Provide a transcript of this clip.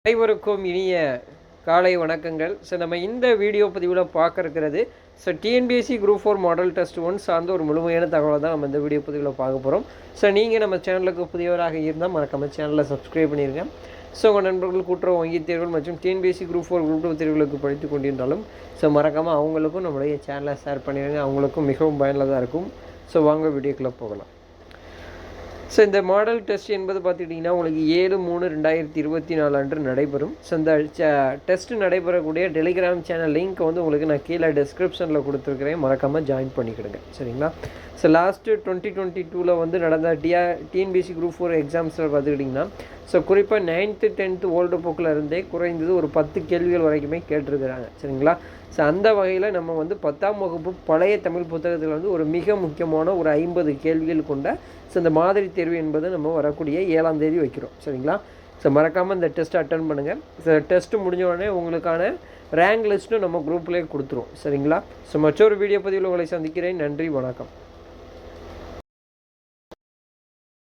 அனைவருக்கும் இனிய காலை வணக்கங்கள். ஸோ நம்ம இந்த வீடியோ பதிவில் பார்க்க இருக்கிறது டிஎன்பிஎஸ்சி குரூப் 4 மாடல் டெஸ்ட் 1 சார்ந்த ஒரு முழுமையான தகவலை தான் நம்ம இந்த வீடியோ பதிவில் பார்க்க போகிறோம். ஸோ நீங்கள் நம்ம சேனலுக்கு புதியவராக இருந்தால் மறக்காம சேனலை சப்ஸ்கிரைப் பண்ணிடுங்க. ஸோ உங்கள் நண்பர்கள் கூட்டுறவு வங்கி தேர்வுகள் மற்றும் டிஎன்பிஎஸ்சி குரூப் 4 குரூப் 2 தேர்வுகளுக்கு படித்து கொண்டிருந்தாலும் மறக்காமல் அவங்களுக்கும் நம்மளுடைய சேனலை ஷேர் பண்ணிடுங்க. அவங்களுக்கும் மிகவும் பயனுள்ளதாக இருக்கும். வாங்க வீடியோக்குள்ளே போகலாம். இந்த மாடல் டெஸ்ட் என்பது பார்த்துக்கிட்டிங்கன்னா உங்களுக்கு 7/3/2024 அன்று நடைபெறும். இந்த டெஸ்ட் நடைபெறக்கூடிய டெலிகிராம் சேனல் லிங்க் உங்களுக்கு நான் கீழே டிஸ்கிரிப்ஷனில் கொடுத்துருக்குறேன். மறக்காமல் ஜாயின் பண்ணிக்கிடுங்க. சரிங்களா? லாஸ்ட்டு 2022 நடந்த டிஎன்பிஎஸ்சி குரூப் 4 எக்ஸாம்ஸில் பார்த்துக்கிட்டிங்கன்னா குறிப்பாக 9th 10th ஓல்டு புக்கில் இருந்தே குறைந்தது ஒரு 10 கேள்விகள் வரைக்குமே கேட்டிருக்கிறாங்க. சரிங்களா? அந்த வகையில் நம்ம 10ஆம் வகுப்பு பழைய தமிழ் புத்தகத்தில் ஒரு மிக முக்கியமான ஒரு 50 கேள்விகள் கொண்ட இந்த மாதிரி தேர்வு என்பது நம்ம வரக்கூடிய 7ஆம் தேதி வைக்கிறோம். சரிங்களா? மறக்காமல் இந்த டெஸ்ட் அட்டன் பண்ணுங்கள். டெஸ்ட்டு முடிஞ்ச உடனே உங்களுக்கான ரேங்க் லிஸ்ட்டும் நம்ம குரூப்லேயே கொடுத்துருவோம். சரிங்களா? மற்றொரு வீடியோ பதிவில் உங்களை சந்திக்கிறேன். நன்றி, வணக்கம்.